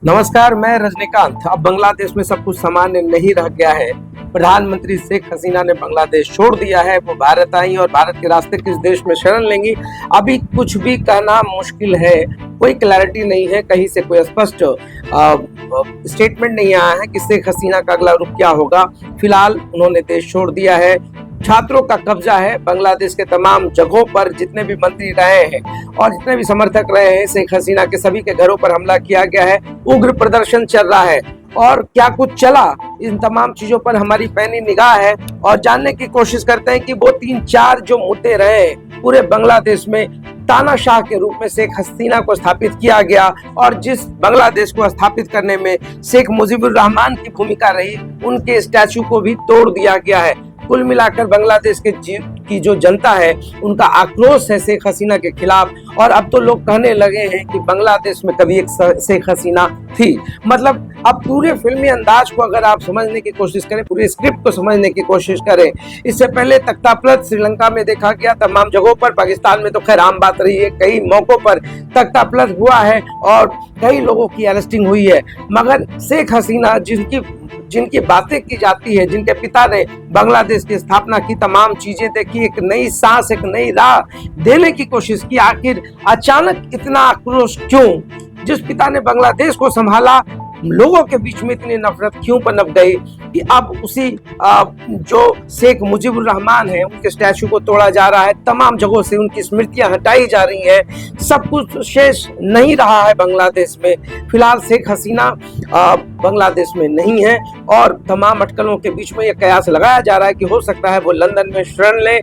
नमस्कार, मैं रजनीकांत। अब बांग्लादेश में सब कुछ सामान्य नहीं रह गया है। प्रधानमंत्री शेख हसीना ने बांग्लादेश छोड़ दिया है। वो भारत आई और भारत के रास्ते किस देश में शरण लेंगी, अभी कुछ भी कहना मुश्किल है। कोई क्लैरिटी नहीं है, कहीं से कोई स्पष्ट स्टेटमेंट नहीं आया है कि शेख हसीना का अगला रुख क्या होगा। फिलहाल उन्होंने देश छोड़ दिया है। छात्रों का कब्जा है बांग्लादेश के तमाम जगहों पर। जितने भी मंत्री रहे हैं और जितने भी समर्थक रहे हैं शेख हसीना के, सभी के घरों पर हमला किया गया है। उग्र प्रदर्शन चल रहा है और क्या कुछ चला, इन तमाम चीजों पर हमारी पैनी निगाह है और जानने की कोशिश करते हैं कि वो 3-4 जो मुद्दे रहे पूरे बांग्लादेश में। तानाशाह के रूप में शेख हसीना को स्थापित किया गया और जिस बांग्लादेश को स्थापित करने में शेख मुजीबुर रहमान की भूमिका रही, उनके स्टैचू को भी तोड़ दिया गया है। कुल मिलाकर बांग्लादेश की जो जनता है, उनका आक्रोश है शेख हसीना के खिलाफ। और अब तो लोग कहने लगे हैं कि बांग्लादेश में कभी एक शेख हसीना थी। मतलब अब पूरे फिल्मी अंदाज को अगर आप समझने की कोशिश करें, पूरे स्क्रिप्ट को समझने की कोशिश करें, इससे पहले तख्तापलट श्रीलंका में देखा गया, तमाम जगहों पर। पाकिस्तान में तो खैर आम बात रही है, कई मौकों पर तख्तापलट हुआ है और कई लोगों की अरेस्टिंग हुई है। मगर शेख हसीना जिनकी बातें की जाती है, जिनके पिता ने बांग्लादेश की स्थापना की, तमाम चीजें देखी, एक नई सांस, एक नई राह देने की कोशिश की। आखिर अचानक इतना आक्रोश क्यों? जिस पिता ने बांग्लादेश को संभाला, लोगों के बीच में इतनी नफरत क्यों पनप गई कि अब उसी जो शेख मुजीबुर रहमान है, उनके स्टैचू को तोड़ा जा रहा है, तमाम जगहों से उनकी स्मृतियां हटाई जा रही हैं। सब कुछ शेष नहीं रहा है बांग्लादेश में। फिलहाल शेख हसीना बांग्लादेश में नहीं है और तमाम अटकलों के बीच में यह कयास लगाया जा रहा है कि हो सकता है वो लंदन में शरण ले।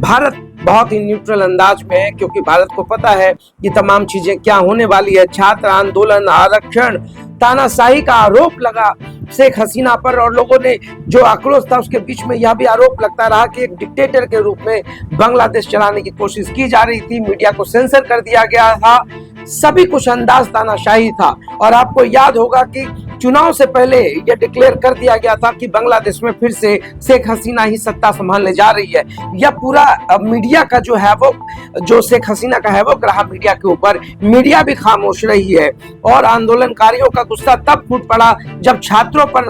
भारत बहुत ही न्यूट्रल अंदाज में है, क्योंकि भारत को पता है कि तमाम चीजें क्या होने वाली है। छात्र आंदोलन, आरक्षण, तानाशाही का आरोप लगा शेख हसीना पर और लोगों ने जो आक्रोश था उसके बीच में यह भी आरोप लगता रहा कि एक डिक्टेटर के रूप में बांग्लादेश चलाने की कोशिश की जा रही थी। मीडिया को सेंसर कर दिया गया था, सभी कुछ अंदाज तानाशाही था। और आपको याद होगा कि चुनाव से पहले यह डिक्लेयर कर दिया गया था कि बांग्लादेश में फिर से शेख हसीना ही सत्ता संभालने जा रही है। यह पूरा मीडिया का जो है वो, जो शेख हसीना का है वो रहा मीडिया के ऊपर, मीडिया भी खामोश रही है। और आंदोलनकारियों का गुस्सा तब फूट पड़ा जब छात्रों पर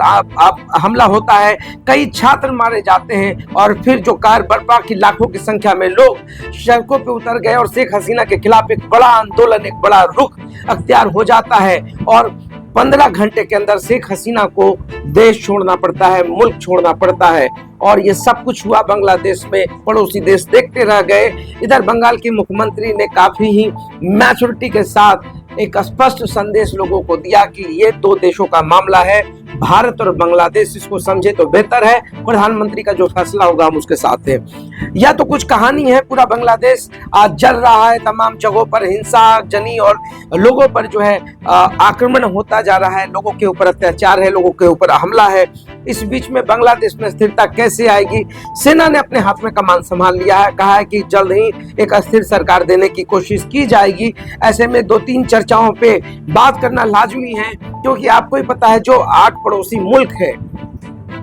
हमला होता है, कई छात्र मारे जाते हैं और फिर जो कार बर्पा की लाखों की संख्या में लोग सड़कों पे उतर गए और शेख हसीना के खिलाफ एक बड़ा आंदोलन, एक बड़ा रुख अख्तियार हो जाता है। और 15 घंटे के अंदर शेख हसीना को देश छोड़ना पड़ता है, मुल्क छोड़ना पड़ता है। और ये सब कुछ हुआ बांग्लादेश में, पड़ोसी देश देखते रह गए। इधर बंगाल की मुख्यमंत्री ने काफी ही मैच्योरिटी के साथ एक स्पष्ट संदेश लोगों को दिया कि ये 2 देशों का मामला है, भारत और बांग्लादेश इसको समझे तो बेहतर है, प्रधानमंत्री का जो फैसला होगा हम उसके साथ हैं। यह तो कुछ कहानी है। पूरा बांग्लादेश आज जल रहा है, तमाम जगहों पर हिंसा जनी और लोगों पर जो है आक्रमण होता जा रहा है, लोगों के ऊपर अत्याचार है, लोगों के ऊपर हमला है। इस बीच में बांग्लादेश में स्थिरता कैसे आएगी? सेना ने अपने हाथ में कमान संभाल लिया है, कहा है कि जल्द ही एक अस्थिर सरकार देने की कोशिश की जाएगी। ऐसे में 2-3 चर्चाओं पे बात करना लाजमी है, क्योंकि आपको ही पता है जो 8 पड़ोसी मुल्क है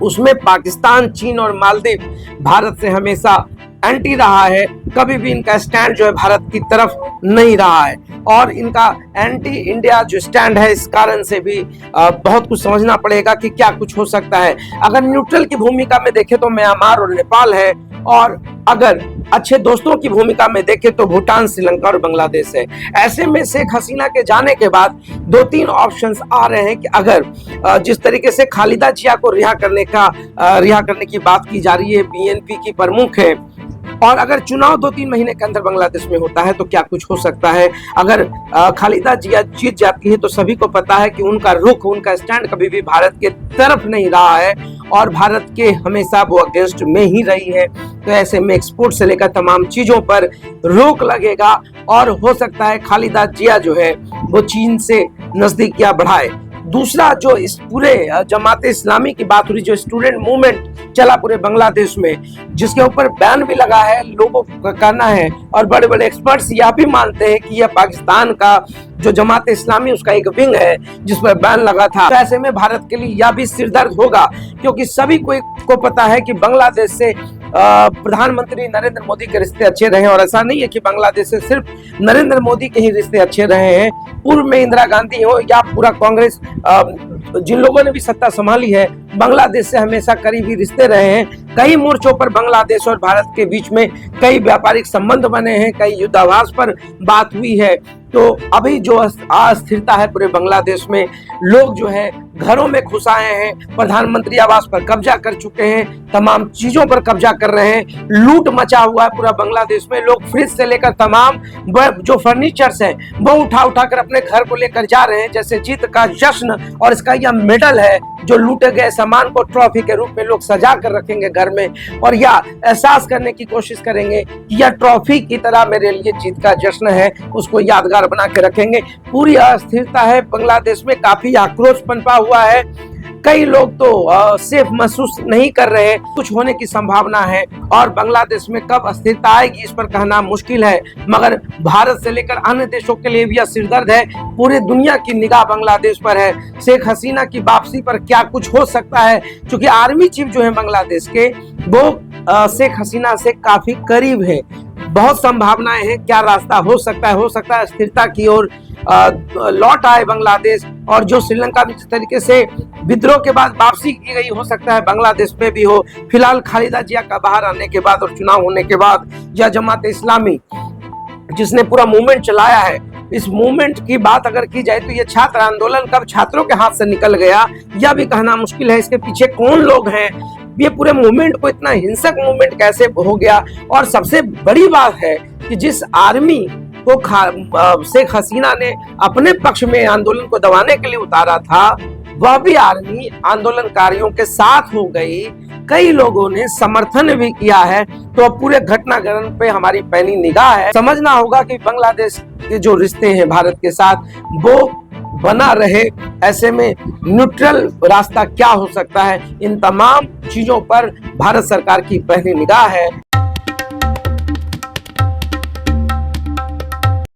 उसमें पाकिस्तान, चीन और मालदीव भारत से हमेशा एंटी रहा है। कभी भी इनका स्टैंड जो है भारत की तरफ नहीं रहा है और इनका एंटी इंडिया जो स्टैंड है, इस कारण से भी बहुत कुछ समझना पड़ेगा कि क्या कुछ हो सकता है। अगर न्यूट्रल की भूमिका में देखें तो म्यांमार और नेपाल है, और अगर अच्छे दोस्तों की भूमिका में देखें तो भूटान, श्रीलंका और बांग्लादेश है। ऐसे में शेख हसीना के जाने के बाद 2-3 ऑप्शंस आ रहे हैं कि अगर जिस तरीके से खालिदा जिया को रिहा करने की बात की जा रही है, बीएनपी की प्रमुख है, और अगर चुनाव 2-3 महीने के अंदर बांग्लादेश में होता है तो क्या कुछ हो सकता है। अगर खालिदा जिया जीत जाती है तो सभी को पता है कि उनका रुख, उनका स्टैंड कभी भी भारत के तरफ नहीं रहा है और भारत के हमेशा वो अगेंस्ट में ही रही है। तो ऐसे में एक्सपोर्ट से लेकर तमाम चीजों पर रोक लगेगा और हो सकता है खालिदा जिया जो है वो चीन से नजदीकियां बढ़ाए। दूसरा, जो इस पूरे जमात इस्लामी की बात हो रही, जो स्टूडेंट मूवमेंट चला पूरे बांग्लादेश में, जिसके ऊपर बैन भी लगा है, लोगों का कहना है और बड़े बड़े एक्सपर्ट्स यह भी मानते हैं कि यह पाकिस्तान का जो जमात इस्लामी उसका एक विंग है जिस पर बैन लगा था। तो ऐसे में भारत के लिए यह भी सिरदर्द होगा, क्योंकि सभी को पता है कि बांग्लादेश से प्रधानमंत्री नरेंद्र मोदी के रिश्ते अच्छे रहे, और ऐसा नहीं है कि बांग्लादेश से सिर्फ नरेंद्र मोदी के ही रिश्ते अच्छे रहे हैं। पूर्व में इंदिरा गांधी हो या पूरा कांग्रेस, जिन लोगों ने भी सत्ता संभाली है, बांग्लादेश से हमेशा करीबी रिश्ते रहे हैं। कई मोर्चों पर बांग्लादेश और भारत के बीच में कई व्यापारिक संबंध बने हैं, कई युद्धाभास पर बात हुई है। तो अभी जो अस्थिरता है पूरे बांग्लादेश में, लोग जो है घरों में घुस आए हैं, प्रधानमंत्री आवास पर कब्जा कर चुके हैं, तमाम चीजों पर कब्जा कर रहे हैं, लूट मचा हुआ है पूरा बांग्लादेश में। लोग फ्रिज से लेकर तमाम जो फर्नीचर्स हैं वो उठा कर अपने घर को लेकर जा रहे हैं, जैसे जीत का जश्न। और इसका यह मेडल है, जो लूटे गए सामान को ट्रॉफी के रूप में लोग सजा कर रखेंगे घर में, और यह एहसास करने की कोशिश करेंगे कि यह ट्रॉफी की तरह मेरे लिए जीत का जश्न है, उसको यादगार बना के रखेंगे। पूरी अस्थिरता है बांग्लादेश में, काफी आक्रोश पनपा हुआ है। कई लोग तो सेफ महसूस नहीं कर रहे, कुछ होने की संभावना है, और बांग्लादेश में कब अस्थिरता आएगी इस पर कहना मुश्किल है। मगर भारत से लेकर अन्य देशों के लिए भी यह सिरदर्द है। पूरी दुनिया की निगाह बांग्लादेश पर है। शेख हसीना की वापसी पर क्या कुछ हो सकता है, क्योंकि आर्मी चीफ जो है बांग्लादेश के, वो शेख हसीना से काफी करीब है। बहुत संभावनाएं हैं, क्या रास्ता हो सकता है स्थिरता की ओर लौट आए बांग्लादेश। और जो श्रीलंका में जिस तरीके से विद्रोह के बाद वापसी की गई, हो सकता है बांग्लादेश में भी हो। फिलहाल खालिदा जिया का बाहर आने के बाद और चुनाव होने के बाद, या जमात इस्लामी जिसने पूरा मूवमेंट चलाया है, इस मूवमेंट की बात अगर की जाए तो ये छात्र आंदोलन कब छात्रों के हाथ से निकल गया, यह भी कहना मुश्किल है। इसके पीछे कौन लोग हैं, ये पूरे मूवमेंट को इतना हिंसक मूवमेंट कैसे हो गया। और सबसे बड़ी बात है कि जिस आर्मी को शेख हसीना ने अपने पक्ष में आंदोलन को दबाने के लिए उतारा था, वह भी आर्मी आंदोलनकारियों के साथ हो गई। कई लोगों ने समर्थन भी किया है। तो अब पूरे घटनाक्रम पे हमारी पैनी निगाह है। समझना होगा कि बांग्लादेश के जो रिश्ते हैं भारत के साथ, वो बना रहे। ऐसे में न्यूट्रल रास्ता क्या हो सकता है, इन तमाम चीजों पर भारत सरकार की पहली निगाह है।